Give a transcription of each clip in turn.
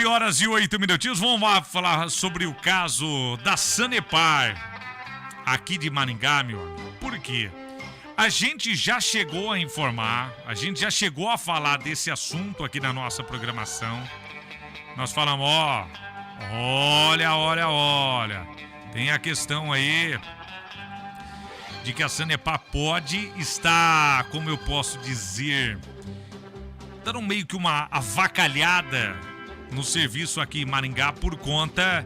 horas e 8 minutinhos. Vamos lá falar sobre o caso da Sanepar, aqui de Maringá, meu amigo. Por quê? A gente já chegou a informar, a gente já chegou a falar desse assunto aqui na nossa programação. Nós falamos, olha, tem a questão aí de que a Sanepar pode estar, como eu posso dizer, dando meio que uma avacalhada no serviço aqui em Maringá por conta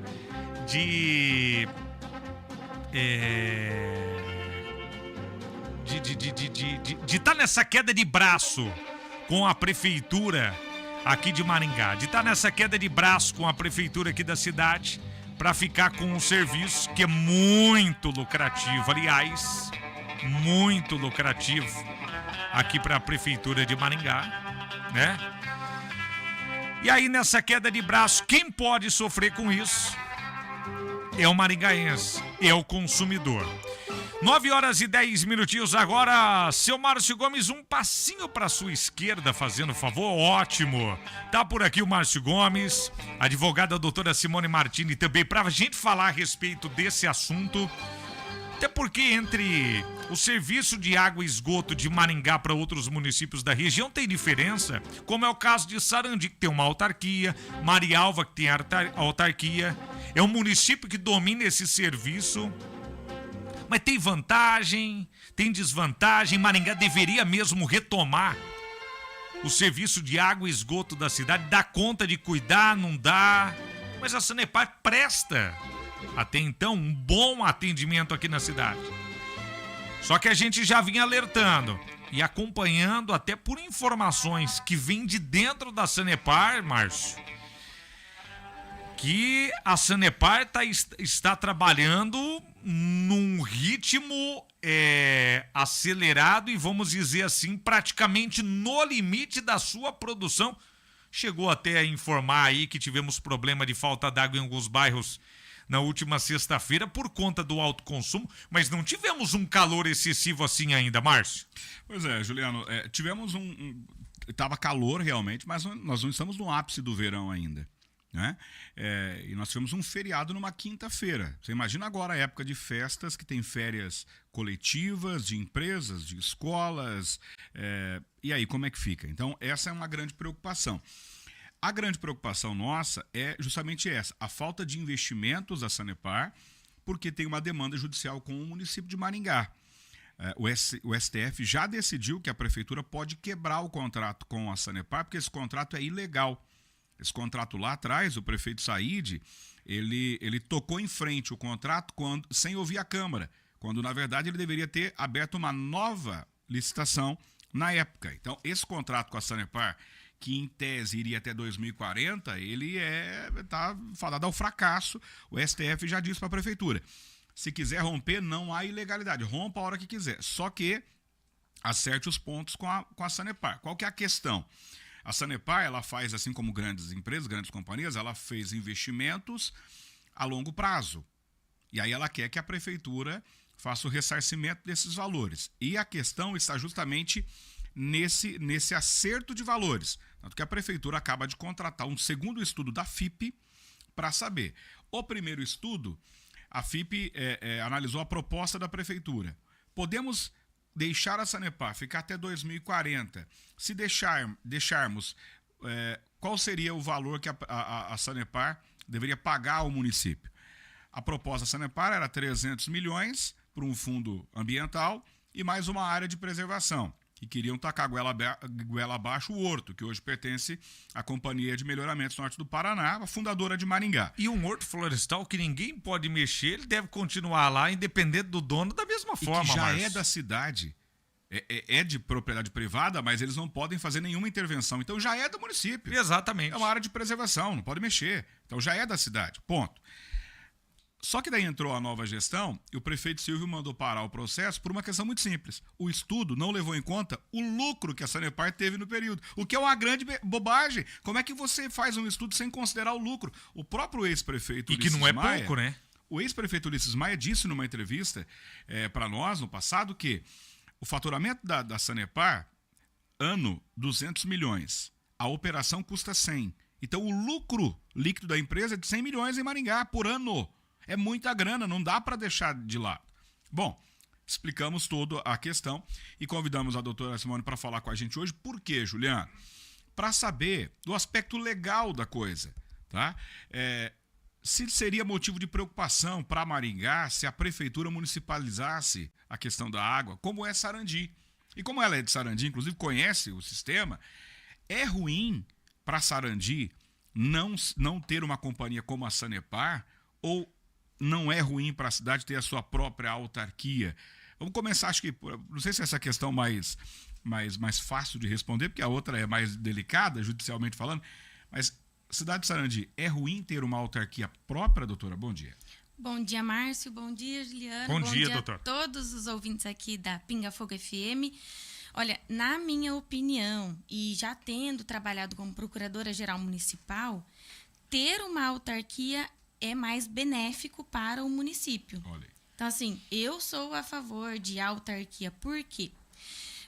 de estar nessa queda de braço com a prefeitura aqui de Maringá, de estar nessa queda de braço com a prefeitura aqui da cidade para ficar com um serviço que é muito lucrativo, aliás, muito lucrativo aqui para a prefeitura de Maringá, né? E aí nessa queda de braço, quem pode sofrer com isso é o maringaense, é o consumidor. 9 horas e 10 minutinhos agora. Seu Márcio Gomes, um passinho para sua esquerda, fazendo favor. Ótimo. Tá por aqui o Márcio Gomes, a advogada doutora Simone Martini também, para a gente falar a respeito desse assunto. Até porque entre o serviço de água e esgoto de Maringá para outros municípios da região tem diferença, como é o caso de Sarandi, que tem uma autarquia, Marialva, que tem autarquia. É um município que domina esse serviço. Mas tem vantagem, tem desvantagem. Maringá deveria mesmo retomar o serviço de água e esgoto da cidade. Dá conta de cuidar, não dá. Mas a Sanepar presta, até então, um bom atendimento aqui na cidade. Só que a gente já vinha alertando e acompanhando até por informações que vêm de dentro da Sanepar, Márcio, que a Sanepar está trabalhando num ritmo acelerado e, vamos dizer assim, praticamente no limite da sua produção. Chegou até a informar aí que tivemos problema de falta d'água em alguns bairros na última sexta-feira por conta do alto consumo, mas não tivemos um calor excessivo assim ainda, Márcio. Pois é, Juliano, tivemos Tava calor realmente, mas nós não estamos no ápice do verão ainda, né? E nós tivemos um feriado numa quinta-feira. Você imagina agora a época de festas, que tem férias coletivas, de empresas, de escolas, e aí como é que fica? Então essa é uma grande preocupação. A grande preocupação nossa é justamente essa, a falta de investimentos da Sanepar, porque tem uma demanda judicial com o município de Maringá. O STF já decidiu que a prefeitura pode quebrar o contrato com a Sanepar, porque esse contrato é ilegal. Esse contrato lá atrás, o prefeito Said, ele tocou em frente o contrato sem ouvir a Câmara, quando na verdade ele deveria ter aberto uma nova licitação na época. Então esse contrato com a Sanepar, que em tese iria até 2040, ele está fadado ao fracasso. O STF já disse para a prefeitura, se quiser romper, não há ilegalidade, rompa a hora que quiser, só que acerte os pontos com a Sanepar. Qual que é a questão? A Sanepar, ela faz, assim como grandes empresas, grandes companhias, ela fez investimentos a longo prazo. E aí ela quer que a prefeitura faça o ressarcimento desses valores. E a questão está justamente nesse acerto de valores. Tanto que a prefeitura acaba de contratar um segundo estudo da FIP para saber. O primeiro estudo, a FIP analisou a proposta da prefeitura. Podemos deixar a Sanepar ficar até 2040. Se deixarmos, qual seria o valor que a Sanepar deveria pagar ao município? A proposta da Sanepar era 300 milhões para um fundo ambiental e mais uma área de preservação. E queriam tacar goela abaixo o horto, que hoje pertence à Companhia de Melhoramentos Norte do Paraná, a fundadora de Maringá. E um horto florestal que ninguém pode mexer, ele deve continuar lá, independente do dono, da mesma forma, e que já Márcio. É da cidade, é de propriedade privada, mas eles não podem fazer nenhuma intervenção. Então já é do município. Exatamente. É uma área de preservação, não pode mexer. Então já é da cidade, ponto. Só que daí entrou a nova gestão e o prefeito Silvio mandou parar o processo por uma questão muito simples. O estudo não levou em conta o lucro que a Sanepar teve no período, o que é uma grande bobagem. Como é que você faz um estudo sem considerar o lucro? O próprio ex-prefeito Ulisses Maia... E que não é pouco, né? O ex-prefeito Ulisses Maia disse numa entrevista para nós, no passado, que o faturamento da Sanepar, ano, 200 milhões. A operação custa 100. Então, o lucro líquido da empresa é de 100 milhões em Maringá por ano. É muita grana, não dá para deixar de lado. Bom, explicamos toda a questão e convidamos a doutora Simone para falar com a gente hoje. Por quê, Juliano? Para saber do aspecto legal da coisa, tá? Se seria motivo de preocupação para Maringá se a prefeitura municipalizasse a questão da água, como é Sarandi. E como ela é de Sarandi, inclusive conhece o sistema, é ruim para Sarandi não ter uma companhia como a Sanepar, ou não é ruim para a cidade ter a sua própria autarquia? Vamos começar, acho que, não sei se essa questão mais fácil de responder, porque a outra é mais delicada, judicialmente falando, mas cidade de Sarandi, é ruim ter uma autarquia própria, doutora? Bom dia. Bom dia, Márcio. Bom dia, Juliana. Bom dia, doutor. A todos os ouvintes aqui da Pinga Fogo FM. Olha, na minha opinião, e já tendo trabalhado como procuradora-geral municipal, ter uma autarquia é mais benéfico para o município. Olha. Então, assim, eu sou a favor de autarquia. Por quê?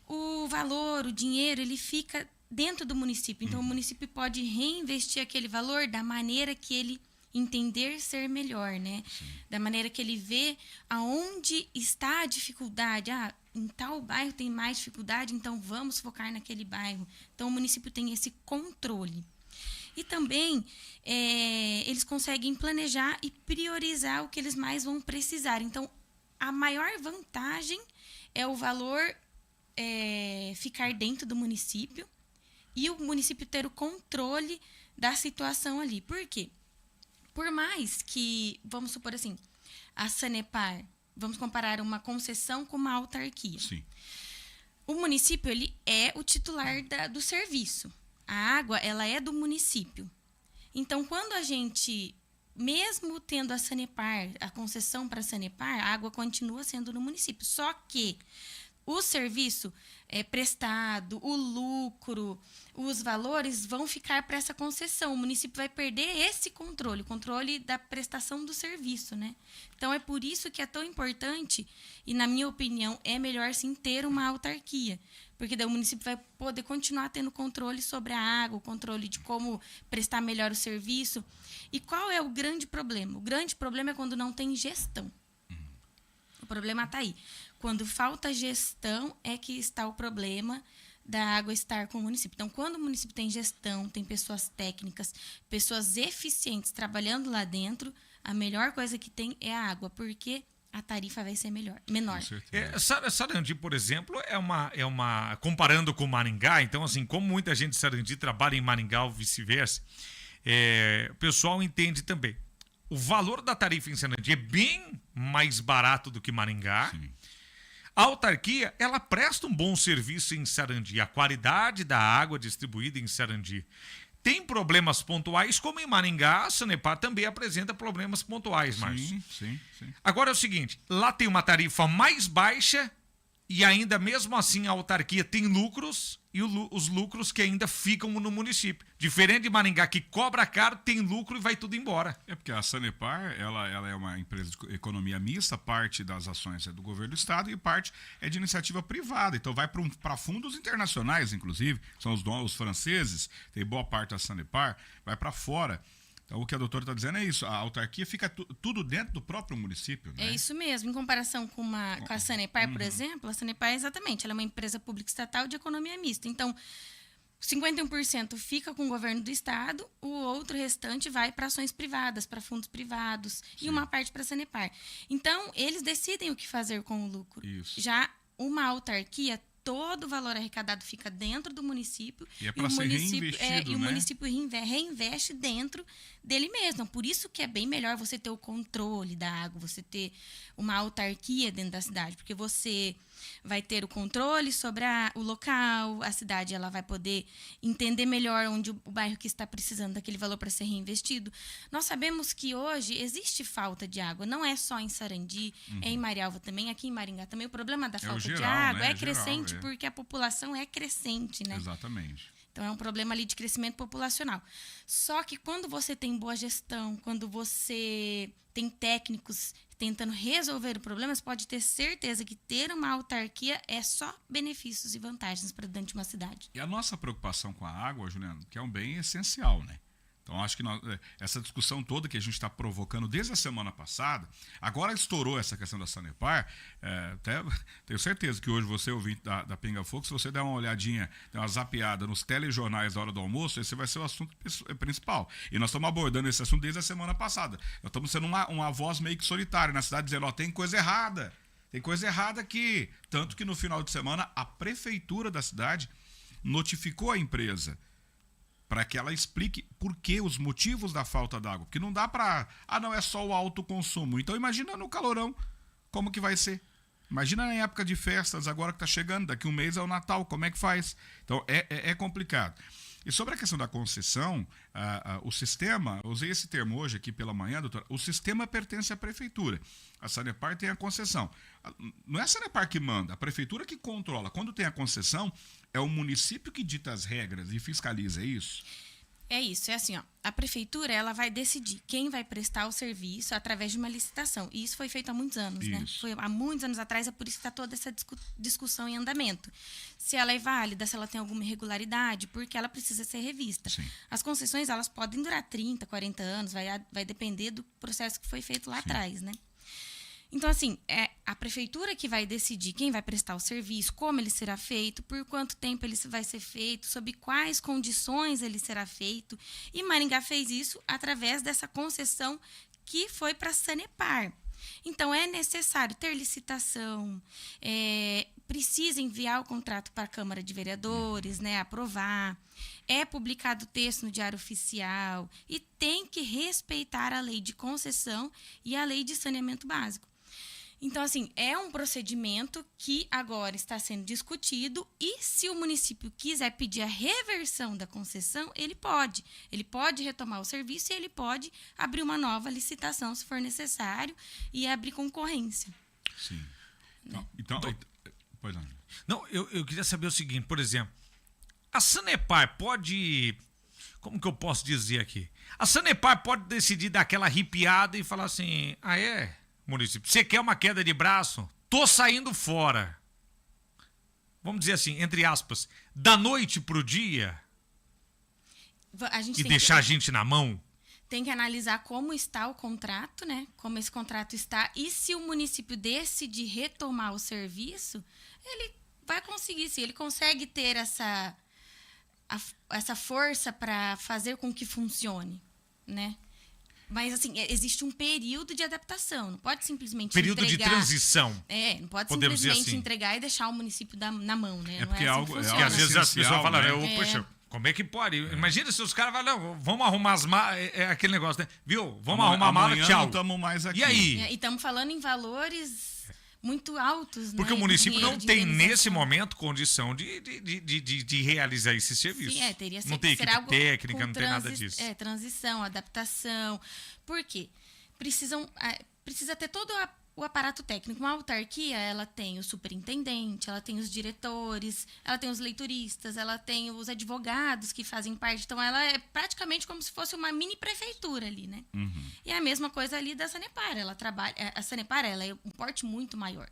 O valor, o dinheiro, ele fica dentro do município. Então, o município pode reinvestir aquele valor da maneira que ele entender ser melhor, né? Sim. Da maneira que ele vê aonde está a dificuldade. Ah, em tal bairro tem mais dificuldade, então vamos focar naquele bairro. Então, o município tem esse controle. E também, eles conseguem planejar e priorizar o que eles mais vão precisar. Então, a maior vantagem é o valor ficar dentro do município e o município ter o controle da situação ali. Por quê? Por mais que, vamos supor assim, a Sanepar, vamos comparar uma concessão com uma autarquia. Sim. O município, ele é o titular do serviço. A água, ela é do município. Então, quando a gente, mesmo tendo a Sanepar, a concessão para a Sanepar, a água continua sendo no município. Só que o serviço prestado, o lucro, os valores vão ficar para essa concessão. O município vai perder esse controle, o controle da prestação do serviço, né? Então, é por isso que é tão importante, e na minha opinião, é melhor sim ter uma autarquia. Porque daí o município vai poder continuar tendo controle sobre a água, o controle de como prestar melhor o serviço. E qual é o grande problema? O grande problema é quando não tem gestão. O problema está aí. Quando falta gestão é que está o problema da água estar com o município. Então, quando o município tem gestão, tem pessoas técnicas, pessoas eficientes trabalhando lá dentro, a melhor coisa que tem é a água, porque a tarifa vai ser menor. Sarandi, por exemplo, comparando com Maringá, então, assim, como muita gente de Sarandi trabalha em Maringá ou vice-versa, o pessoal entende também. O valor da tarifa em Sarandi é bem mais barato do que Maringá. Sim. A autarquia, ela presta um bom serviço em Sarandi. A qualidade da água distribuída em Sarandi tem problemas pontuais, como em Maringá, a Sanepar também apresenta problemas pontuais, Márcio. Sim. Agora é o seguinte, lá tem uma tarifa mais baixa e ainda mesmo assim a autarquia tem lucros e os lucros que ainda ficam no município. Diferente de Maringá, que cobra caro, tem lucro e vai tudo embora. É porque a Sanepar, ela é uma empresa de economia mista, parte das ações é do governo do estado e parte é de iniciativa privada. Então vai para fundos internacionais, inclusive, são os franceses, tem boa parte da Sanepar, vai para fora. Então o que a doutora está dizendo é isso, a autarquia fica tudo dentro do próprio município, né? É isso mesmo. Em comparação com a Sanepar, por exemplo, a Sanepar, exatamente, ela é uma empresa pública estatal de economia mista. Então, 51% fica com o governo do estado, o outro restante vai para ações privadas, para fundos privados, e uma parte para a Sanepar. Então, eles decidem o que fazer com o lucro. Isso. Já uma autarquia, todo o valor arrecadado fica dentro do município e é para ser reinvestido, e o município reinveste dentro dele mesmo. Por isso que é bem melhor você ter o controle da água, você ter uma autarquia dentro da cidade, porque você vai ter o controle sobre o local, a cidade ela vai poder entender melhor onde o bairro que está precisando daquele valor para ser reinvestido. Nós sabemos que hoje existe falta de água, não é só em Sarandi, é em Marialva também, aqui em Maringá também. O problema da falta de água né? é crescente, porque a população é crescente, né? Exatamente. Então, é um problema ali de crescimento populacional. Só que quando você tem boa gestão, quando você tem técnicos tentando resolver o problema, você pode ter certeza que ter uma autarquia é só benefícios e vantagens para dentro de uma cidade. E a nossa preocupação com a água, Juliano, que é um bem essencial, né? Então, acho que essa discussão toda que a gente está provocando desde a semana passada, agora estourou essa questão da Sanepar. Até tenho certeza que hoje você, ouvinte da Pinga Fogo, se você der uma olhadinha, der uma zapeada nos telejornais da hora do almoço, esse vai ser o assunto principal. E nós estamos abordando esse assunto desde a semana passada. Nós estamos sendo uma voz meio que solitária na cidade, dizendo, tem coisa errada. Tem coisa errada aqui. Tanto que no final de semana, a prefeitura da cidade notificou a empresa para que ela explique por que os motivos da falta d'água. Porque não dá para... não, é só o alto consumo. Então imagina no calorão como que vai ser. Imagina na época de festas, agora que está chegando, daqui um mês é o Natal, como é que faz? Então é complicado. E sobre a questão da concessão, o sistema, eu usei esse termo hoje aqui pela manhã, doutora, o sistema pertence à prefeitura. A Sanepar tem a concessão. Não é a Sanepar que manda, a prefeitura que controla. Quando tem a concessão, é o município que dita as regras e fiscaliza, é isso? É isso, é assim, ó. A prefeitura, ela vai decidir quem vai prestar o serviço através de uma licitação. E isso foi feito há muitos anos, né? Foi há muitos anos atrás, é por isso que está toda essa discussão em andamento. Se ela é válida, se ela tem alguma irregularidade, porque ela precisa ser revista. Sim. As concessões, elas podem durar 30, 40 anos, vai depender do processo que foi feito lá atrás, né? Então, assim, é a prefeitura que vai decidir quem vai prestar o serviço, como ele será feito, por quanto tempo ele vai ser feito, sob quais condições ele será feito. E Maringá fez isso através dessa concessão que foi para a Sanepar. Então, é necessário ter licitação, precisa enviar o contrato para a Câmara de Vereadores, né, aprovar. É publicado o texto no Diário Oficial e tem que respeitar a lei de concessão e a lei de saneamento básico. Então, assim, é um procedimento que agora está sendo discutido e se o município quiser pedir a reversão da concessão, ele pode. Ele pode retomar o serviço e ele pode abrir uma nova licitação, se for necessário, e abrir concorrência. Sim. Né? Então, pois não. Não, eu queria saber o seguinte, por exemplo, a Sanepar pode... Como que eu posso dizer aqui? A Sanepar pode decidir dar aquela arrepiada e falar assim, município, você quer uma queda de braço? Tô saindo fora. Vamos dizer assim, entre aspas, da noite pro dia e deixar a gente na mão? Tem que analisar como está o contrato, né? Como esse contrato está. E se o município decidir retomar o serviço, ele vai conseguir. Se ele consegue ter essa força para fazer com que funcione, né? Mas, assim, existe um período de adaptação. Não pode simplesmente período entregar... de transição. Não pode podemos simplesmente assim. entregar e deixar o município na mão, né? É porque não é assim algo... Porque às vezes as pessoas falam, né? poxa, como é que pode? Imagina se os caras falam, vamos arrumar as malas, aquele negócio, né? Viu? Vamos arrumar a mala, tchau. Não estamos mais aqui. E aí? E estamos falando em valores muito altos, né? Porque o município não tem, nesse indenização. momento, condição de realizar esse serviço. Sim, teria não tem será equipe algo técnica, com não tem nada disso. Transição, adaptação. Por quê? Precisa ter todo o aparato técnico. Uma autarquia, ela tem o superintendente, ela tem os diretores, ela tem os leituristas, ela tem os advogados que fazem parte. Então, ela é praticamente como se fosse uma mini prefeitura ali, né? Uhum. E é a mesma coisa ali da Sanepar. A Sanepar, ela é um porte muito maior.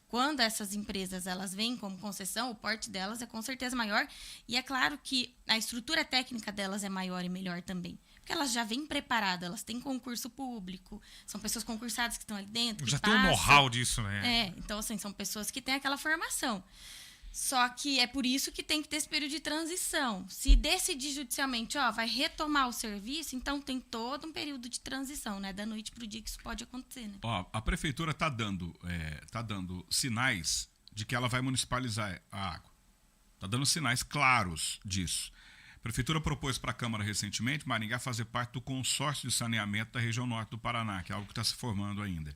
Quando essas empresas elas vêm como concessão, o porte delas é com certeza maior. E é claro que a estrutura técnica delas é maior e melhor também. Porque elas já vêm preparadas, elas têm concurso público, são pessoas concursadas que estão ali dentro. Já tem um know-how disso, né? Então, assim, são pessoas que têm aquela formação. Só que é por isso que tem que ter esse período de transição. Se decidir judicialmente, vai retomar o serviço, então tem todo um período de transição, né? Da noite para o dia que isso pode acontecer, né? A prefeitura está dando sinais de que ela vai municipalizar a água. Está dando sinais claros disso. A prefeitura propôs para a Câmara recentemente Maringá fazer parte do consórcio de saneamento da região norte do Paraná, que é algo que está se formando ainda.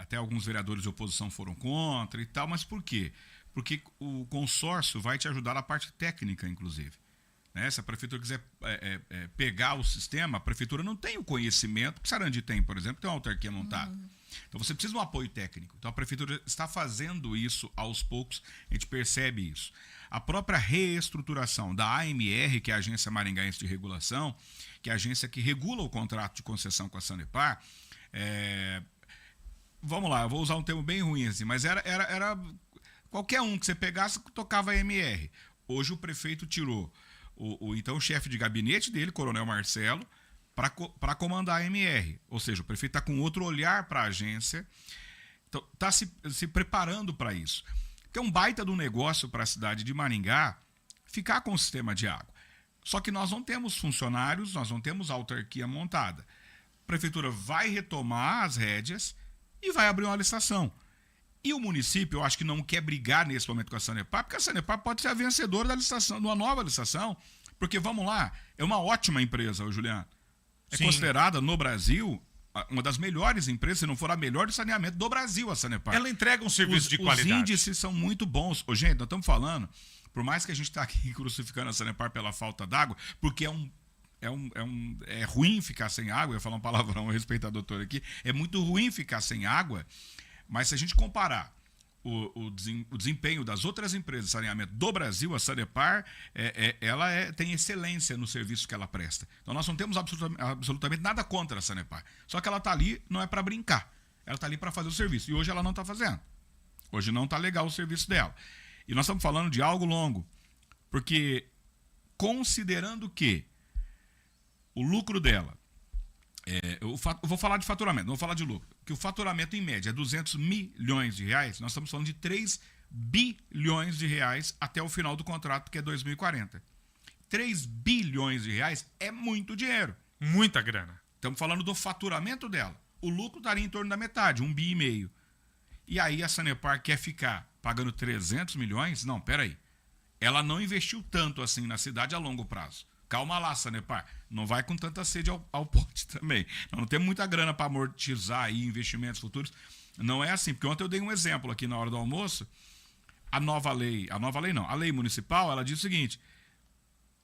Até alguns vereadores de oposição foram contra e tal, mas por quê? Porque o consórcio vai te ajudar na parte técnica, inclusive. Né? Se a prefeitura quiser pegar o sistema, a prefeitura não tem o conhecimento, que Sarandi tem, por exemplo, tem uma autarquia montada. Então você precisa de um apoio técnico. Então a prefeitura está fazendo isso aos poucos, a gente percebe isso. A própria reestruturação da AMR, que é a Agência Maringaense de Regulação, que é a agência que regula o contrato de concessão com a Sanepar, vamos lá, eu vou usar um termo bem ruim assim, mas era qualquer um que você pegasse tocava AMR. Hoje o prefeito tirou o então chefe de gabinete dele, Coronel Marcelo, para comandar a MR. Ou seja, o prefeito está com outro olhar para a agência, então está se preparando para isso. Que é um baita do negócio para a cidade de Maringá ficar com o sistema de água. Só que nós não temos funcionários, nós não temos autarquia montada. A prefeitura vai retomar as rédeas e vai abrir uma licitação. E o município, eu acho que não quer brigar nesse momento com a Sanepar, porque a Sanepar pode ser a vencedora da licitação, de uma nova licitação, porque, vamos lá, é uma ótima empresa, Juliano. É Sim. considerada no Brasil uma das melhores empresas, se não for a melhor de saneamento do Brasil, a Sanepar. Ela entrega um serviço de qualidade. Os índices são muito bons. Ô, gente, nós estamos falando, por mais que a gente está aqui crucificando a Sanepar pela falta d'água, porque é ruim ficar sem água, eu ia falar um palavrão a respeito da doutora aqui, é muito ruim ficar sem água, mas se a gente comparar o desempenho das outras empresas de saneamento do Brasil, a Sanepar, ela tem excelência no serviço que ela presta. Então nós não temos absolutamente nada contra a Sanepar. Só que ela está ali, não é para brincar. Ela está ali para fazer o serviço. E hoje ela não está fazendo. Hoje não está legal o serviço dela. E nós estamos falando de algo longo. Porque, considerando que o lucro dela, eu vou falar de faturamento, não vou falar de lucro, que o faturamento em média é 200 milhões de reais, nós estamos falando de 3 bilhões de reais até o final do contrato, que é 2040. 3 bilhões de reais é muito dinheiro. Muita grana. Estamos falando do faturamento dela. O lucro estaria em torno da metade, 1,5 bi. E aí a Sanepar quer ficar pagando 300 milhões? Não, peraí. Ela não investiu tanto assim na cidade a longo prazo. Calma lá, Sanepar. Não vai com tanta sede ao pote também. Nós não temos muita grana para amortizar aí investimentos futuros. Não é assim. Porque ontem eu dei um exemplo aqui na hora do almoço. A lei municipal, ela diz o seguinte: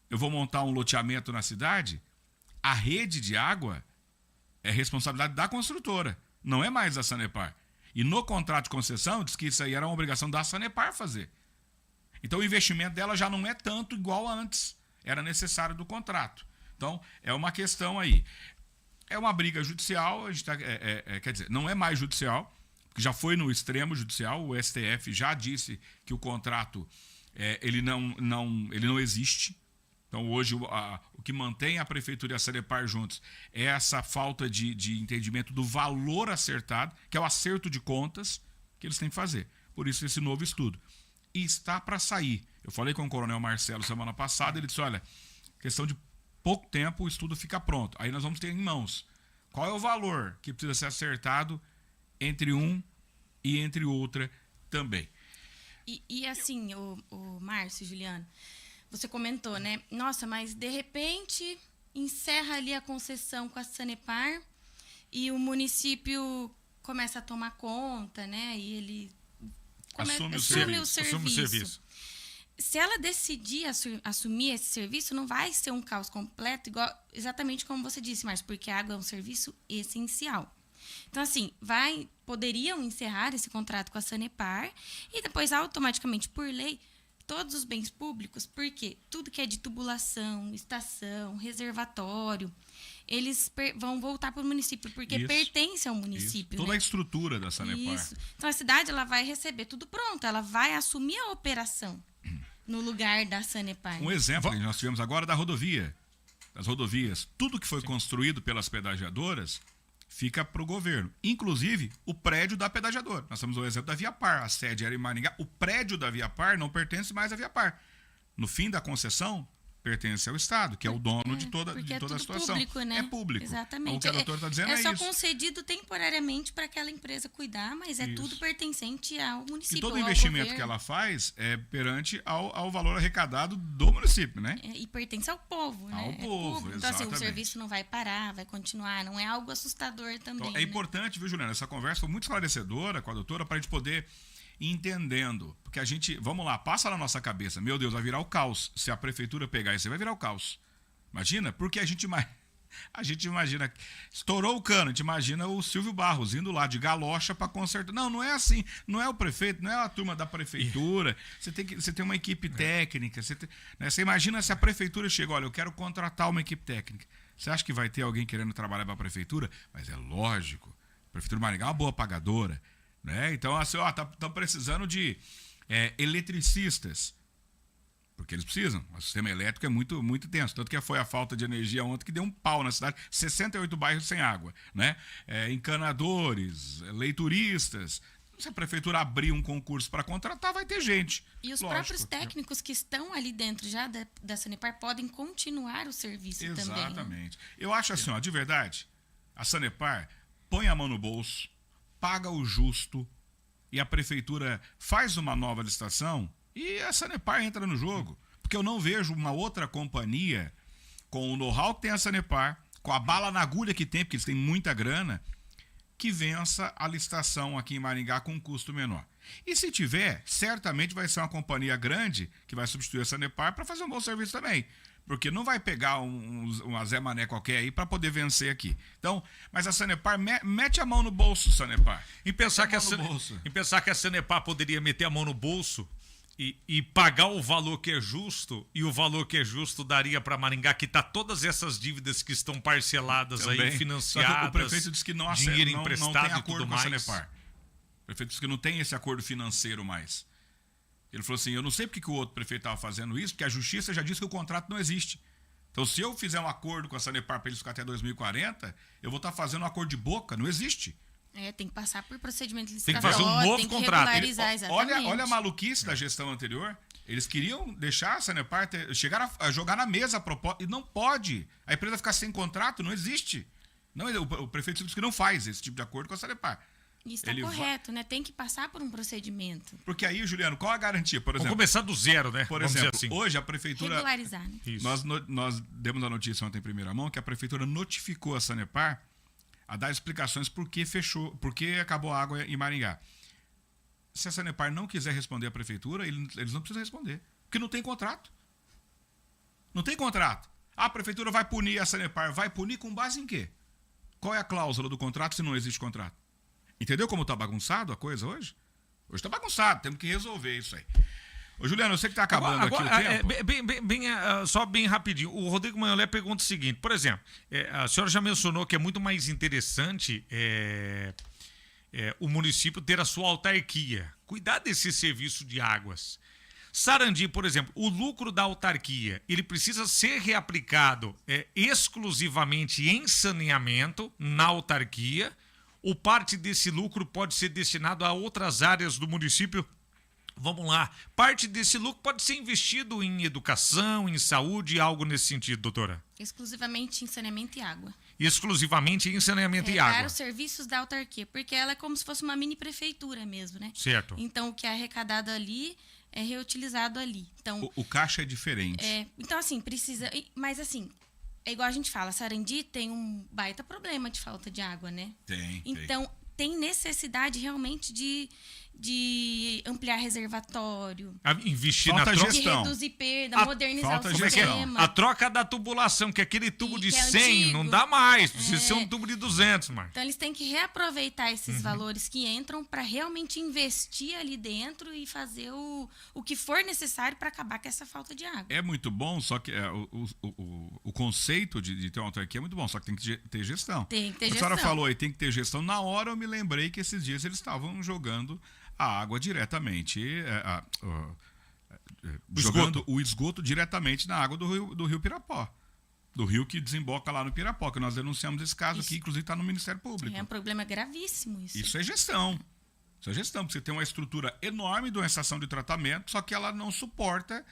eu vou montar um loteamento na cidade, a rede de água é responsabilidade da construtora, não é mais da Sanepar. E no contrato de concessão diz que isso aí era uma obrigação da Sanepar fazer. Então o investimento dela já não é tanto igual a antes. Era necessário do contrato. Então, é uma questão aí. É uma briga judicial, a gente quer dizer, não é mais judicial, porque já foi no extremo judicial, o STF já disse que o contrato ele não existe. Então, hoje, o que mantém a Prefeitura e a Sanepar juntos é essa falta de entendimento do valor acertado, que é o acerto de contas que eles têm que fazer. Por isso, esse novo estudo. E está para sair. Eu falei com o Coronel Marcelo semana passada, ele disse, olha, questão de pouco tempo o estudo fica pronto. Aí nós vamos ter em mãos qual é o valor que precisa ser acertado entre um e entre outra também. E assim, o Márcio, Juliano, você comentou, né? Nossa, mas de repente encerra ali a concessão com a Sanepar e o município começa a tomar conta, né? E ele assume o serviço. Se ela decidir assumir esse serviço, não vai ser um caos completo, exatamente como você disse, Márcio, porque a água é um serviço essencial. Então, assim, poderiam encerrar esse contrato com a Sanepar e depois, automaticamente, por lei, todos os bens públicos, porque tudo que é de tubulação, estação, reservatório, eles vão voltar para o município, porque pertence ao município. Toda a estrutura da Sanepar. Isso. Então, a cidade ela vai receber tudo pronto, ela vai assumir a operação no lugar da Sanepar. Um exemplo que nós tivemos agora das rodovias. Tudo que foi construído pelas pedagiadoras fica para o governo. Inclusive, o prédio da pedagiadora. Nós temos o exemplo da Viapar. A sede era em Maringá. O prédio da Viapar não pertence mais à Viapar. No fim da concessão, pertence ao Estado, que é o dono de toda a situação. Público, né? É público. Exatamente. O que a doutora está dizendo é isso. É só concedido temporariamente para aquela empresa cuidar, mas é tudo pertencente ao município. E todo o investimento que ela faz é perante ao valor arrecadado do município, né? E pertence ao povo, né? Ao povo, então, exatamente. assim, o serviço não vai parar, vai continuar, não é algo assustador também. Então, é importante, viu, Juliana? Essa conversa foi muito esclarecedora com a doutora para a gente poder entendendo, porque a gente, vamos lá, passa na nossa cabeça, meu Deus, vai virar o caos, se a prefeitura pegar isso, vai virar o caos, imagina, porque a gente imagina, estourou o cano, a gente imagina o Silvio Barros indo lá de galocha para consertar, não é assim, não é o prefeito, não é a turma da prefeitura, você tem uma equipe técnica, você imagina se a prefeitura chega, olha, eu quero contratar uma equipe técnica, você acha que vai ter alguém querendo trabalhar para a prefeitura? Mas é lógico, a prefeitura de Maringá é uma boa pagadora, né? Então, assim, estão precisando de eletricistas. Porque eles precisam. O sistema elétrico é muito, muito tenso. Tanto que foi a falta de energia ontem que deu um pau na cidade. 68 bairros sem água, né? Encanadores, leituristas. Se a prefeitura abrir um concurso para contratar, vai ter gente. E os Lógico, próprios técnicos que estão ali dentro já da Sanepar podem continuar o serviço também. Exatamente. Eu acho assim, ó, de verdade, a Sanepar põe a mão no bolso, paga o justo e a prefeitura faz uma nova licitação e a Sanepar entra no jogo. Porque eu não vejo uma outra companhia com o know-how que tem a Sanepar, com a bala na agulha que tem, porque eles têm muita grana, que vença a licitação aqui em Maringá com um custo menor. E se tiver, certamente vai ser uma companhia grande que vai substituir a Sanepar para fazer um bom serviço também. Porque não vai pegar uma Zé Mané qualquer aí para poder vencer aqui. Então, mas a Sanepar mete a mão no bolso, Sanepar. Em pensar que a Sanepar poderia meter a mão no bolso e pagar o valor que é justo, e o valor que é justo daria para Maringá quitar todas essas dívidas que estão parceladas Também. aí, financiadas. O prefeito disse que não dinheiro não emprestado tem e tudo acordo com a mais. Sanepar. O prefeito disse que não tem esse acordo financeiro mais. Ele falou assim, eu não sei porque que o outro prefeito estava fazendo isso, porque a justiça já disse que o contrato não existe. Então, se eu fizer um acordo com a Sanepar para eles ficar até 2040, eu vou estar fazendo um acordo de boca, não existe. Tem que passar por procedimento Tem que licitatório, fazer um novo tem que contrato. regularizar, exatamente. Olha a maluquice da gestão anterior. Eles queriam deixar a Sanepar chegar a jogar na mesa a proposta, e não pode. A empresa ficar sem contrato, não existe. Não, o prefeito disse que não faz esse tipo de acordo com a Sanepar. Isso está correto, né? Tem que passar por um procedimento. Porque aí, Juliano, qual a garantia? Por exemplo, Vamos começar do zero, né? Por Vamos exemplo, dizer assim. hoje a prefeitura... Regularizar, né? Isso. Nós demos a notícia ontem em primeira mão que a prefeitura notificou a Sanepar a dar explicações por que fechou, por que acabou a água em Maringá. Se a Sanepar não quiser responder à prefeitura, eles não precisam responder. Porque não tem contrato. Não tem contrato. A prefeitura vai punir a Sanepar. Vai punir com base em quê? Qual é a cláusula do contrato se não existe contrato? Entendeu como está bagunçado a coisa hoje? Hoje está bagunçado, temos que resolver isso aí. Ô, Juliano, eu sei que está acabando aqui o tempo. Só bem rapidinho. O Rodrigo Manholé pergunta o seguinte, por exemplo, a senhora já mencionou que é muito mais interessante o município ter a sua autarquia, cuidar desse serviço de águas. Sarandi, por exemplo, o lucro da autarquia, ele precisa ser reaplicado exclusivamente em saneamento na autarquia, ou parte desse lucro pode ser destinado a outras áreas do município? Vamos lá. Parte desse lucro pode ser investido em educação, em saúde, algo nesse sentido, doutora? Exclusivamente em saneamento e água. Exclusivamente em saneamento e água. Para os serviços da autarquia, porque ela é como se fosse uma mini prefeitura mesmo, né? Certo. Então, o que é arrecadado ali é reutilizado ali. Então, O caixa é diferente. Então, assim, precisa... Mas, assim, é igual a gente fala, Sarandi tem um baita problema de falta de água, né? Tem. Então, tem necessidade realmente de ampliar reservatório. Investir Falta na troca. De gestão. reduzir perda, modernizar falta o gestão. sistema. A troca da tubulação, que é aquele tubo E de que é 100 antigo. não dá mais. Precisa ser um tubo de 200, Marcos. Então, eles têm que reaproveitar esses valores que entram para realmente investir ali dentro e fazer o que for necessário para acabar com essa falta de água. É muito bom, só que o conceito de ter uma autarquia é muito bom, só que tem que ter gestão. Tem que ter A senhora gestão. falou aí, tem que ter gestão. Na hora eu me lembrei que esses dias eles estavam jogando a água diretamente, jogando o esgoto diretamente na água do rio Pirapó. Do rio que desemboca lá no Pirapó, que nós denunciamos esse caso aqui, inclusive está no Ministério Público. É um problema gravíssimo isso. Isso é gestão. Isso é gestão, porque você tem uma estrutura enorme de uma estação de tratamento, só que ela não suporta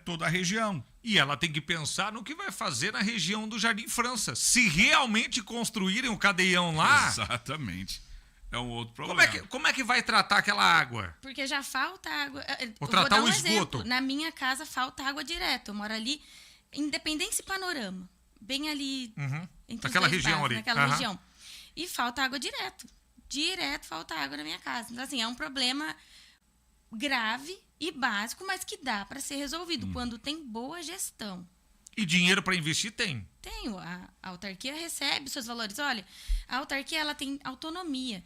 toda a região. E ela tem que pensar no que vai fazer na região do Jardim França. Se realmente construírem um cadeião lá, Exatamente. É um outro problema. como é que vai tratar aquela água? Porque já falta água. Vou Vou tratar dar um o esgoto. exemplo. Na minha casa falta água direto. Eu moro ali, Independência e Panorama. Bem ali. Entre Naquela os dois região bairros, ali. Naquela Aham. região. E falta água direto. Direto falta água na minha casa. Então, assim, é um problema grave e básico, mas que dá para ser resolvido quando tem boa gestão. E dinheiro para investir tem. Tenho. A autarquia recebe seus valores. Olha, a autarquia ela tem autonomia.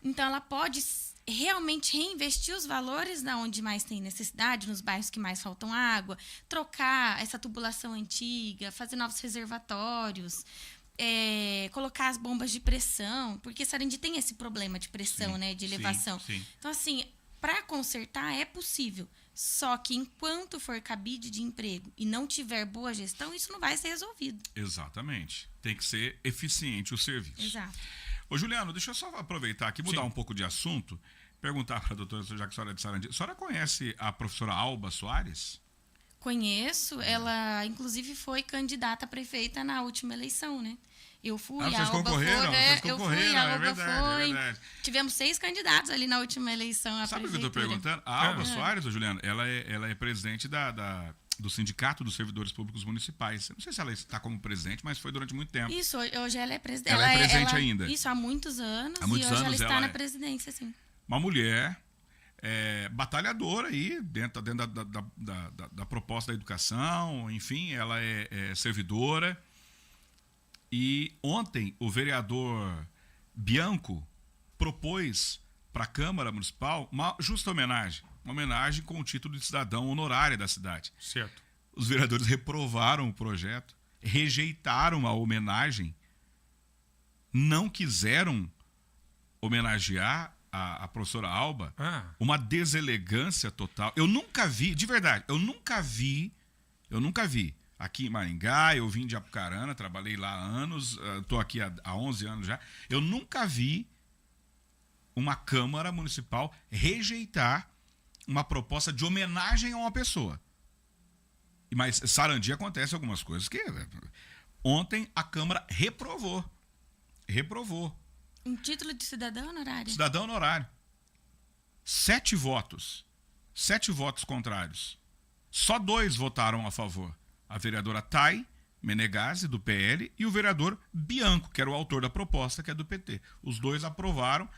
Então, ela pode realmente reinvestir os valores na onde mais tem necessidade, nos bairros que mais faltam água, trocar essa tubulação antiga, fazer novos reservatórios, colocar as bombas de pressão, porque Sarandi tem esse problema de pressão, Sim, né, de elevação. sim. Então, assim, para consertar é possível, Só que enquanto for cabide de emprego e não tiver boa gestão, isso não vai ser resolvido. Exatamente. Tem que ser eficiente o serviço. Exato. Ô, Juliano, deixa eu só aproveitar aqui, mudar um pouco de assunto, perguntar para a doutora, já que a senhora é de Sarandi. A senhora conhece a professora Alba Soares? Conheço, ela inclusive foi candidata a prefeita na última eleição, né? Eu fui, a vocês Alba concorreram? foi, Vocês eu fui, concorreram, a é Alba verdade, foi. é verdade. Tivemos 6 candidatos ali na última eleição à Sabe o que prefeitura. eu estou perguntando? A Alba Soares, ô, Juliano, ela é presidente do Sindicato dos Servidores Públicos Municipais. Eu não sei se ela está como presidente, mas foi durante muito tempo. Isso, hoje ela é presidente. Ela é presidente ainda? Isso, há muitos anos. Há muitos e hoje anos ela está ela na presidência, sim. Uma mulher batalhadora aí, dentro da proposta da educação, enfim, ela é servidora. E ontem o vereador Bianco propôs para a Câmara Municipal uma justa homenagem. Uma homenagem com o título de cidadão honorário da cidade. Certo. Os vereadores reprovaram o projeto, rejeitaram a homenagem, não quiseram homenagear a professora Alba. Uma deselegância total. Eu nunca vi, de verdade, eu nunca vi aqui em Maringá, eu vim de Apucarana, trabalhei lá há anos, estou aqui há 11 anos já. Eu nunca vi uma Câmara Municipal rejeitar uma proposta de homenagem a uma pessoa. Mas Sarandi acontece algumas coisas que... Ontem a Câmara reprovou. Um título de cidadão honorário? Cidadão honorário. 7 votos. 7 votos contrários. Só 2 votaram a favor. A vereadora Thay Menegazzi, do PL, e o vereador Bianco, que era o autor da proposta, que é do PT. Os 2 aprovaram,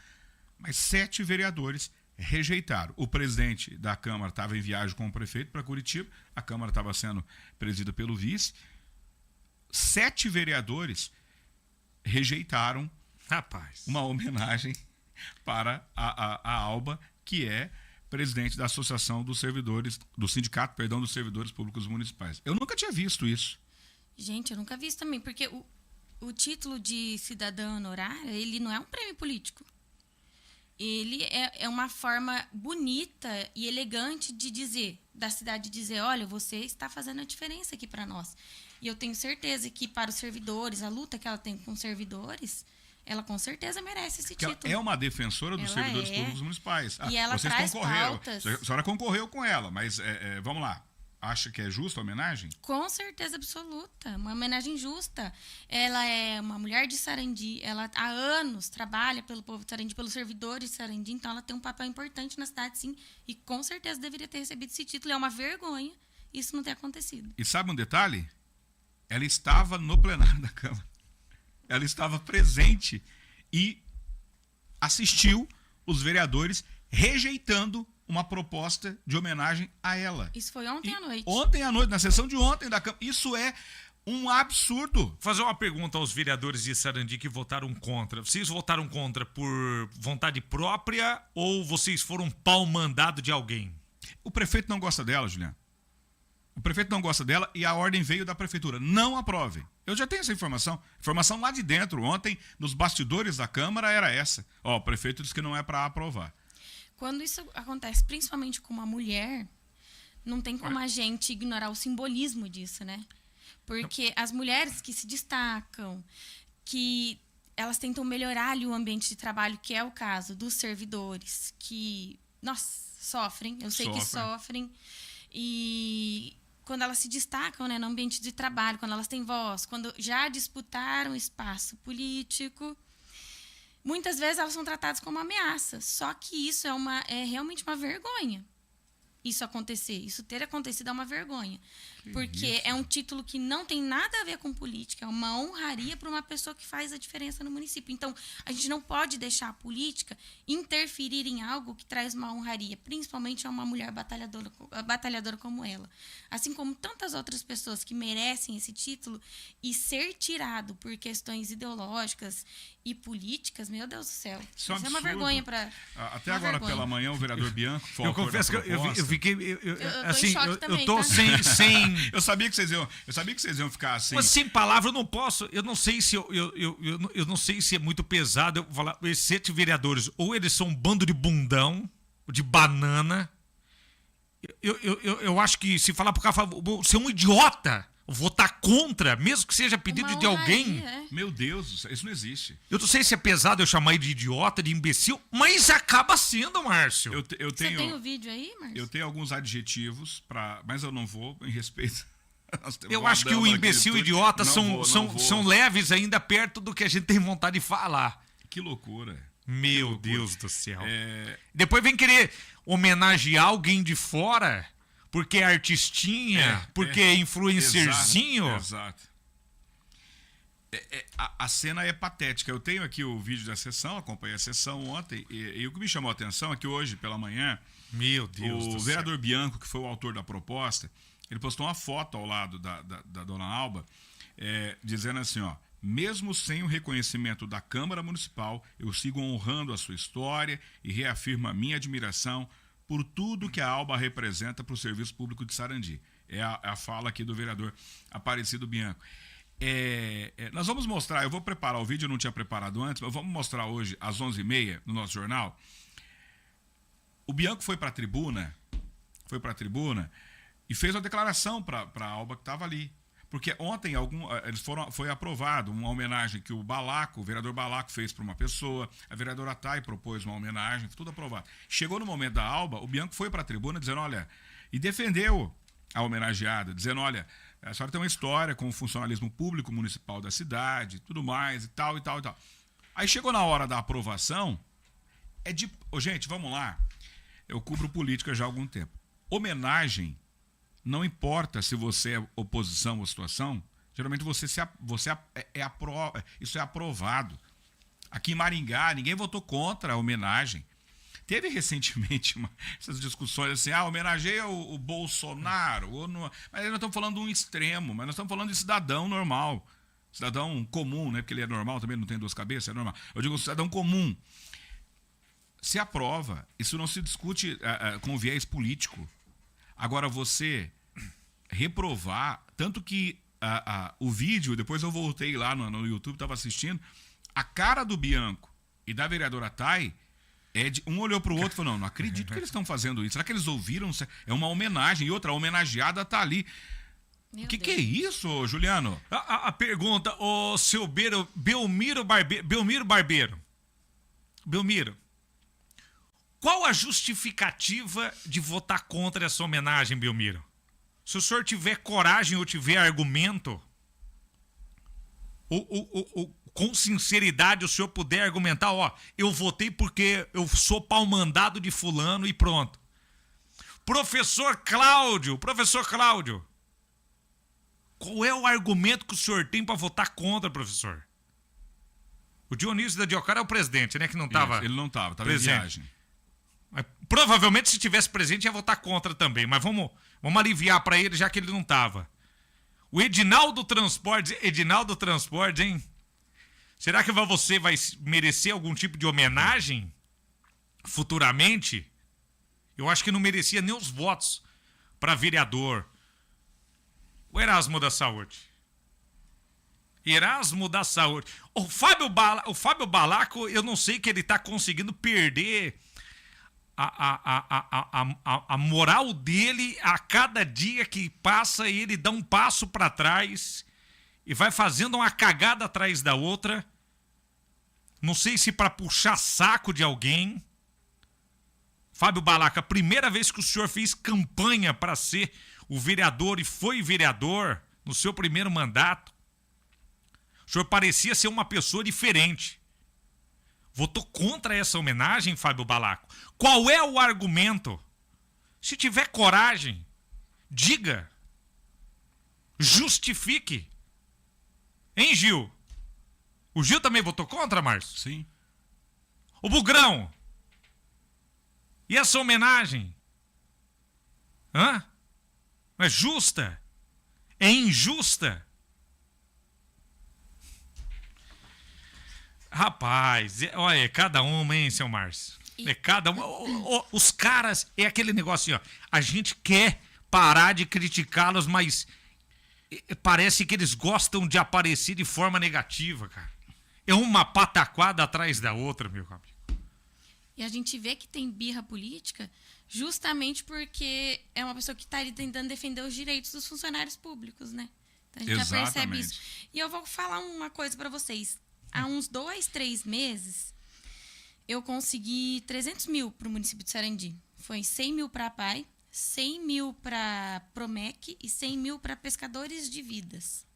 mas 7 vereadores rejeitaram. O presidente da Câmara estava em viagem com o prefeito para Curitiba, a Câmara estava sendo presidida pelo vice. 7 vereadores rejeitaram uma homenagem para a Alba, que é presidente da Associação dos Servidores, do Sindicato, perdão, dos Servidores Públicos Municipais. Eu nunca tinha visto isso. Gente, eu nunca vi isso também, porque o título de cidadão honorário, ele não é um prêmio político. Ele é uma forma bonita e elegante de dizer, da cidade dizer, olha, você está fazendo a diferença aqui para nós. E eu tenho certeza que para os servidores, a luta que ela tem com os servidores, ela com certeza merece esse título. É uma defensora dos servidores públicos municipais. E ela traz pautas. A senhora concorreu com ela, mas vamos lá. Acha que é justa a homenagem? Com certeza absoluta. Uma homenagem justa. Ela é uma mulher de Sarandi. Ela há anos trabalha pelo povo de Sarandi, pelos servidores de Sarandi. Então, ela tem um papel importante na cidade, sim. E com certeza deveria ter recebido esse título. É uma vergonha isso não ter acontecido. E sabe um detalhe? Ela estava no plenário da Câmara. Ela estava presente e assistiu os vereadores rejeitando uma proposta de homenagem a ela. Isso foi ontem à noite. Ontem à noite, na sessão de ontem da Câmara. Isso é um absurdo. Vou fazer uma pergunta aos vereadores de Sarandi que votaram contra. Vocês votaram contra por vontade própria ou vocês foram pau mandado de alguém? O prefeito não gosta dela, Juliano. O prefeito não gosta dela e a ordem veio da prefeitura. Não aprovem. Eu já tenho essa informação. Informação lá de dentro. Ontem, nos bastidores da Câmara, era essa. O prefeito disse que não é para aprovar. Quando isso acontece, principalmente com uma mulher, não tem como a gente ignorar o simbolismo disso, né? Porque as mulheres que se destacam, que elas tentam melhorar ali o ambiente de trabalho, que é o caso dos servidores, que, sofrem. Eu sei que sofrem. E quando elas se destacam, né, no ambiente de trabalho, quando elas têm voz, quando já disputaram espaço político, muitas vezes elas são tratadas como ameaças. Só que isso é realmente uma vergonha. Isso acontecer, isso ter acontecido é uma vergonha. Porque é um título que não tem nada a ver com política, é uma honraria para uma pessoa que faz a diferença no município. Então, a gente não pode deixar a política interferir em algo que traz uma honraria, principalmente a uma mulher batalhadora como ela. Assim como tantas outras pessoas que merecem esse título e ser tirado por questões ideológicas e políticas, meu Deus do céu. Isso é uma vergonha para... Até agora, pela manhã, o vererador Bianco foi eu confesso que eu fiquei... Eu tô em choque também, eu tô tá? sem... Eu sabia que vocês iam ficar assim. Mas sem palavra eu não posso. Eu não sei se eu não sei se é muito pesado eu falar. Esses 7 vereadores, ou eles são um bando de bundão, de banana, Eu acho que se falar pro cara, você é um idiota, votar contra, mesmo que seja pedido de alguém. Meu Deus, isso não existe. Eu não sei se é pesado eu chamar ele de idiota, de imbecil, mas acaba sendo, Márcio. Eu Você tenho, tem o vídeo aí, Márcio? eu tenho alguns adjetivos, mas eu não vou, em respeito. Eu acho que o imbecil e o idiota são leves ainda perto do que a gente tem vontade de falar. Que loucura. Meu Deus do céu. Depois vem querer homenagear alguém de fora, porque é artistinha, porque é influencerzinho. Exato. A cena é patética. Eu tenho aqui o vídeo da sessão, acompanhei a sessão ontem, e o que me chamou a atenção é que hoje, pela manhã, meu Deus do o vereador Bianco, que foi o autor da proposta, ele postou uma foto ao lado da dona Alba, dizendo assim, ó: mesmo sem o reconhecimento da Câmara Municipal, eu sigo honrando a sua história e reafirmo a minha admiração por tudo que a Alba representa para o serviço público de Sarandi. É a fala aqui do vereador Aparecido Bianco. Nós vamos mostrar, eu vou preparar o vídeo, eu não tinha preparado antes, mas vamos mostrar hoje às 11h30 no nosso jornal. O Bianco foi para a tribuna e fez uma declaração para a Alba que estava ali. Porque ontem foi aprovado uma homenagem que o vereador Balaco fez para uma pessoa, a vereadora Thay propôs uma homenagem, tudo aprovado. Chegou no momento da Alba, o Bianco foi para a tribuna dizendo, olha, e defendeu a homenageada, dizendo, olha, a senhora tem uma história com o funcionalismo público municipal da cidade, tudo mais, e tal, e tal, e tal. Aí chegou na hora da aprovação, gente, vamos lá, eu cubro política já há algum tempo. Homenagem, não importa se você é oposição ou situação, geralmente isso é aprovado. Aqui em Maringá, ninguém votou contra a homenagem. Teve recentemente essas discussões assim, homenageia o Bolsonaro, mas nós estamos falando de um extremo, mas nós estamos falando de cidadão normal, cidadão comum, né? Porque ele é normal, também não tem duas cabeças, é normal. Eu digo cidadão comum. Se aprova, isso não se discute com viés político. Agora, você reprovar, tanto que o vídeo, depois eu voltei lá no YouTube, estava assistindo, a cara do Bianco e da vereadora Thay, um olhou para o outro e falou, não acredito que eles estão fazendo isso. Será que eles ouviram? É uma homenagem, e outra, a homenageada está ali. O que é isso, Juliano? A pergunta, o seu Belmiro Barbeiro. Belmiro, qual a justificativa de votar contra essa homenagem, Belmiro? Se o senhor tiver coragem ou tiver argumento, ou com sinceridade o senhor puder argumentar, eu votei porque eu sou pau-mandado de fulano e pronto. Professor Cláudio, qual é o argumento que o senhor tem para votar contra, professor? O Dionísio da Diocara é o presidente, né, que não estava. Ele não estava em viagem. Mas, provavelmente, se tivesse presente, ia votar contra também. Mas vamos aliviar para ele, já que ele não estava. O Edinaldo Transportes, hein? Será que você vai merecer algum tipo de homenagem futuramente? Eu acho que não merecia nem os votos para vereador. O Erasmo da Saúde. O Fábio Balaco, eu não sei que ele está conseguindo perder a moral dele a cada dia que passa, ele dá um passo para trás e vai fazendo uma cagada atrás da outra. Não sei se para puxar saco de alguém. Fábio Balaco, a primeira vez que o senhor fez campanha para ser o vereador e foi vereador no seu primeiro mandato, o senhor parecia ser uma pessoa diferente. Votou contra essa homenagem, Fábio Balaco? Qual é o argumento? Se tiver coragem, diga. Justifique. Hein, Gil? O Gil também votou contra, Márcio? Sim. O Bugrão? E essa homenagem? É justa? É injusta? Rapaz, olha, é cada uma, hein, seu Márcio? É cada uma. Os caras, é aquele negócio assim, a gente quer parar de criticá-los, mas parece que eles gostam de aparecer de forma negativa, cara. É uma pataquada atrás da outra, meu amigo. E a gente vê que tem birra política justamente porque é uma pessoa que está ali tentando defender os direitos dos funcionários públicos, né? Então, a gente já percebe isso. E eu vou falar uma coisa para vocês. Há uns 2, 3 meses, eu consegui 300 mil para o município de Sarandi. Foi 100 mil para a PAI, 100 mil para Promec e 100 mil para Pescadores de Vidas.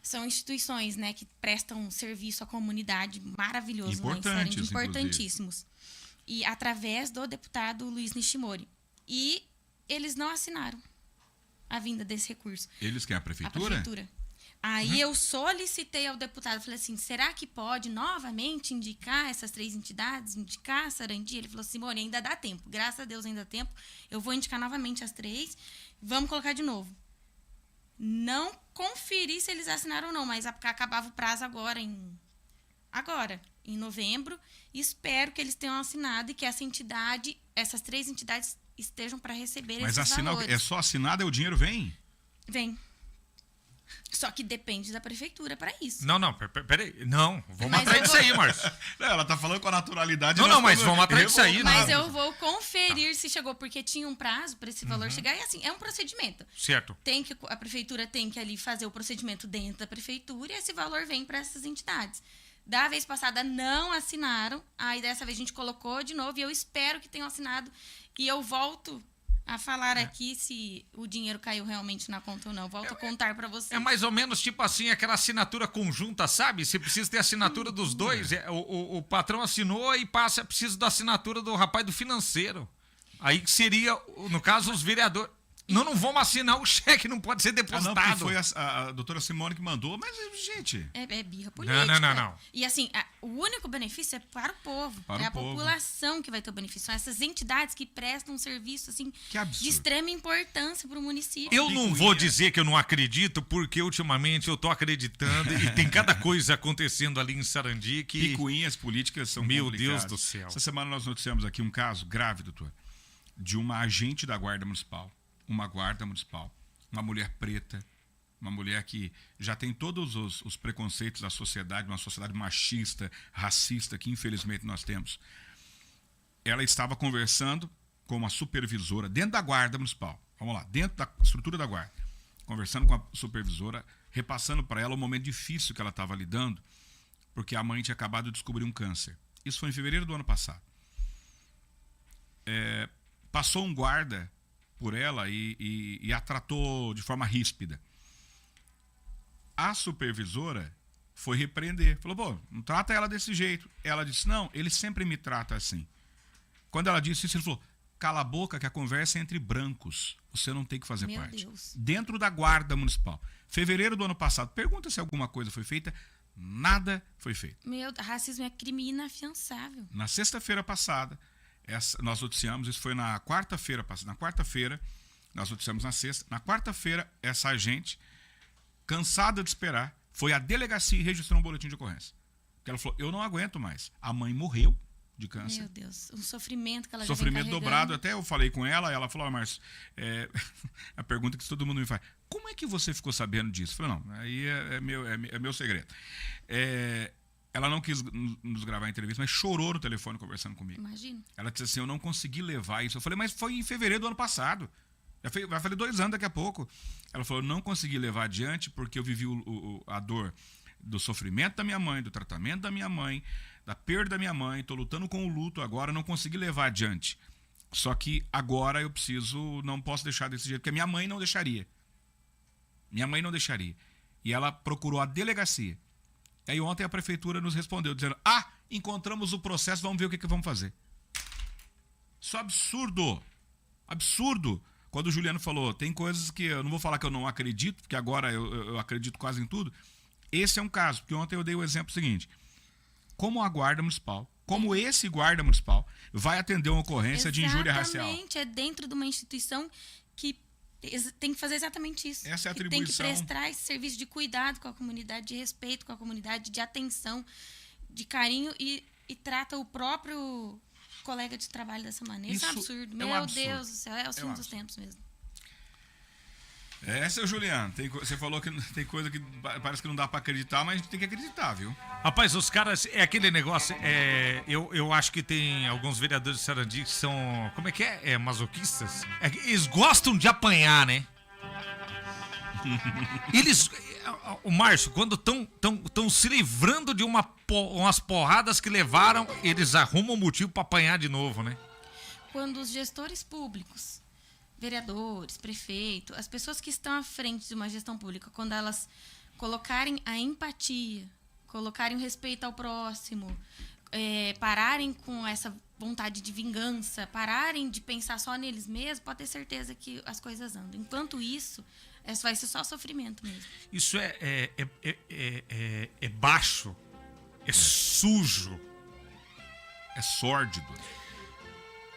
São instituições, né, que prestam serviço à comunidade maravilhoso lá em Sarandi, importantíssimos. E através do deputado Luiz Nishimori. E eles não assinaram a vinda desse recurso. Eles que é a prefeitura? A prefeitura. Aí eu solicitei ao deputado, falei assim, será que pode novamente indicar essas 3 entidades, indicar a Sarandi? Ele falou assim, Simone, ainda dá tempo, graças a Deus ainda dá tempo, eu vou indicar novamente as 3, vamos colocar de novo. Não conferi se eles assinaram ou não, mas acabava o prazo agora, em novembro, e espero que eles tenham assinado e que essas 3 entidades estejam para receber esses valores. Mas é só assinado e o dinheiro vem? Vem. Só que depende da prefeitura para isso. Não, peraí. Não, vamos atrás disso aí, Márcio. Ela tá falando com a naturalidade. Não, mas vamos atrás disso aí. Mas eu vou conferir se chegou, porque tinha um prazo para esse valor chegar. E assim, é um procedimento. Certo. A prefeitura tem que ali fazer o procedimento dentro da prefeitura e esse valor vem para essas entidades. Da vez passada não assinaram, aí dessa vez a gente colocou de novo e eu espero que tenham assinado. E eu volto a falar aqui se o dinheiro caiu realmente na conta ou não. Volto a contar para vocês. É mais ou menos tipo assim, aquela assinatura conjunta, sabe? Você precisa ter a assinatura dos dois. O patrão assinou e precisa da assinatura do rapaz do financeiro. Aí seria, no caso, os vereadores. Não vamos assinar o cheque, não pode ser depositado. Não, foi a doutora Simone que mandou, mas, gente... É birra política. Não. E assim, o único benefício é para o povo. Para é o a povo. População que vai ter o benefício. São essas entidades que prestam um serviço, assim, de extrema importância para o município. Eu não vou dizer que eu não acredito, porque ultimamente eu tô acreditando e tem cada coisa acontecendo ali em Sarandi que... Picuinhas políticas são Meu complicadas. Deus do céu. Essa semana nós noticiamos aqui um caso grave, doutor, de uma agente da Guarda Municipal. Uma guarda municipal, uma mulher preta, uma mulher que já tem todos os preconceitos da sociedade, uma sociedade machista, racista, que infelizmente nós temos. Ela estava conversando com uma supervisora dentro da Guarda Municipal, vamos lá, dentro da estrutura da Guarda, conversando com a supervisora, repassando para ela o momento difícil que ela estava lidando, porque a mãe tinha acabado de descobrir um câncer. Isso foi em fevereiro do ano passado. Passou um guarda por ela e a tratou de forma ríspida. A supervisora foi repreender. Falou, pô, não trata ela desse jeito. Ela disse, não, ele sempre me trata assim. Quando ela disse isso, ele falou, cala a boca que a conversa é entre brancos. Você não tem que fazer Meu parte. Deus. Dentro da Guarda Municipal. Fevereiro do ano passado. Pergunta se alguma coisa foi feita. Nada foi feito. Racismo é crime inafiançável. Na sexta-feira passada, nós noticiamos, isso foi na quarta-feira passada. Na quarta-feira, nós noticiamos na sexta. Na quarta-feira, essa agente, cansada de esperar, foi à delegacia e registrou um boletim de ocorrência. Porque ela falou, eu não aguento mais. A mãe morreu de câncer. Meu Deus, um sofrimento que ela Sofrimento já vem dobrado. Até eu falei com ela falou, Márcio, a pergunta que todo mundo me faz, como é que você ficou sabendo disso? Eu falei, não, aí é meu segredo. Ela não quis nos gravar a entrevista, mas chorou no telefone conversando comigo. Imagino. Ela disse assim, eu não consegui levar isso. Eu falei, mas foi em fevereiro do ano passado. Vai fazer 2 anos daqui a pouco. Ela falou, eu não consegui levar adiante porque eu vivi a dor do sofrimento da minha mãe, do tratamento da minha mãe, da perda da minha mãe. Estou lutando com o luto agora, não consegui levar adiante. Só que agora eu não posso deixar desse jeito, porque minha mãe não deixaria. Minha mãe não deixaria. E ela procurou a delegacia. Aí ontem a prefeitura nos respondeu, dizendo, encontramos o processo, vamos ver o que vamos fazer. Isso é absurdo. Absurdo. Quando o Juliano falou, tem coisas que eu não vou falar que eu não acredito, porque agora eu acredito quase em tudo. Esse é um caso, porque ontem eu dei o exemplo seguinte. Como a Guarda Municipal, como esse Guarda Municipal vai atender uma ocorrência de injúria racial? Exatamente, é dentro de uma instituição que tem que fazer exatamente isso. Essa é a atribuição. Tem que prestar esse serviço de cuidado com a comunidade, de respeito com a comunidade, de atenção, de carinho e trata o próprio colega de trabalho dessa maneira. Isso é um absurdo. Meu Deus do céu, é o fim dos tempos mesmo. Seu Juliano, você falou que tem coisa que parece que não dá pra acreditar, mas a gente tem que acreditar, viu? Rapaz, os caras, é aquele negócio, eu acho que tem alguns vereadores de Sarandi que são, como é que é? Masoquistas? Eles gostam de apanhar, né? Eles, o Márcio, quando estão se livrando de umas porradas que levaram, eles arrumam motivo pra apanhar de novo, né? Quando os gestores públicos, vereadores, prefeito, as pessoas que estão à frente de uma gestão pública, quando elas colocarem a empatia, colocarem o respeito ao próximo, pararem com essa vontade de vingança, pararem de pensar só neles mesmos, pode ter certeza que as coisas andam. Enquanto isso, vai ser só sofrimento mesmo. Isso é baixo, é sujo, é sórdido.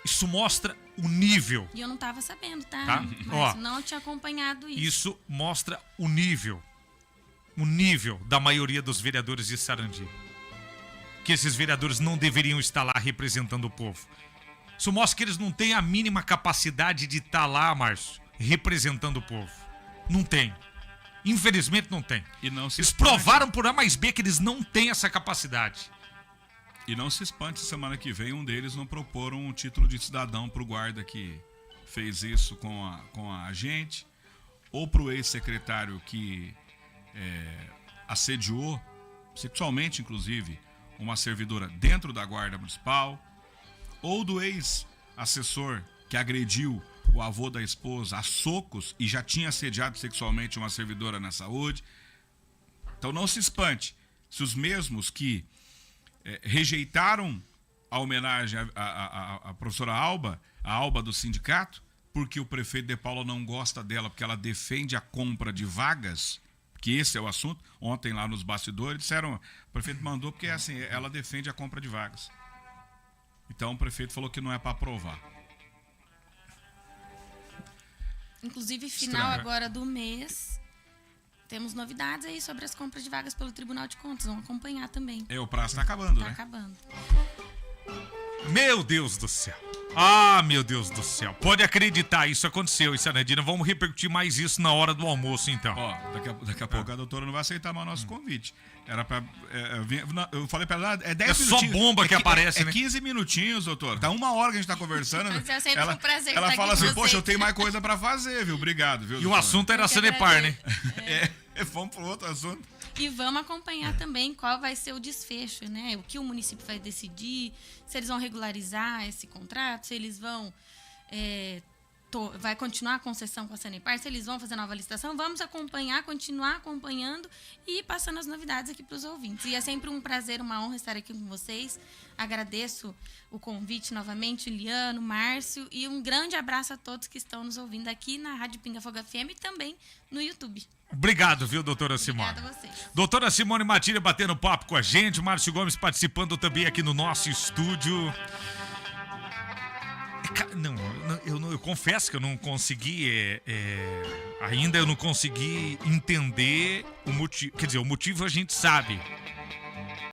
Isso mostra o nível. E eu não estava sabendo, tá? Tá? Mas Ó, não tinha acompanhado isso. Isso mostra o nível da maioria dos vereadores de Sarandi. Que esses vereadores não deveriam estar lá representando o povo. Isso mostra que eles não têm a mínima capacidade de estar lá, Márcio, representando o povo. Não tem. Infelizmente não tem. E não se eles espante. provaram por A mais B que eles não têm essa capacidade. E não se espante, semana que vem um deles não propor um título de cidadão pro guarda que fez isso com a gente, ou pro ex-secretário que assediou, sexualmente inclusive, uma servidora dentro da guarda municipal, ou do ex-assessor que agrediu o avô da esposa a socos e já tinha assediado sexualmente uma servidora na saúde. Então não se espante se os mesmos que rejeitaram a homenagem à professora Alba, a Alba do sindicato, porque o prefeito de Paula não gosta dela, porque ela defende a compra de vagas, que esse é o assunto. Ontem lá nos bastidores disseram, o prefeito mandou porque assim, ela defende a compra de vagas. Então o prefeito falou que não é para aprovar. Inclusive, final agora do mês, temos novidades aí sobre as compras de vagas pelo Tribunal de Contas. Vamos acompanhar também. O prazo está acabando, Tá né? acabando. Meu Deus do céu. Ah, meu Deus do céu. Pode acreditar, isso aconteceu, isso, Anadina. Vamos repercutir mais isso na hora do almoço, então. Ó, daqui a pouco a doutora não vai aceitar mais nosso convite. Era pra. Eu falei pra ela, é 10 É só minutinhos. bomba que aparece, né? 15 minutinhos, doutor. Tá 1 hora que a gente tá conversando. Mas é sempre um prazer Ela estar fala aqui com assim, poxa, vocês. eu tenho mais coisa pra fazer, viu? Obrigado, viu? E o doutora? assunto era Eu que Sanepar, né? Vamos pro outro assunto. E vamos acompanhar também qual vai ser o desfecho, né? O que o município vai decidir, se eles vão regularizar esse contrato, se eles vão... vai continuar a concessão com a Sanepar, se eles vão fazer nova licitação. Vamos acompanhar, continuar acompanhando e passando as novidades aqui para os ouvintes. E é sempre um prazer, uma honra estar aqui com vocês. Agradeço o convite novamente, Liano, Márcio, e um grande abraço a todos que estão nos ouvindo aqui na Rádio Pinga Fogo FM e também no YouTube. Obrigado, viu, doutora Simone? Obrigada a vocês. Doutora Simone Matilha batendo papo com a gente, Márcio Gomes participando também aqui no nosso estúdio. Eu confesso que eu não consegui, ainda eu não consegui entender o motivo. Quer dizer, o motivo a gente sabe.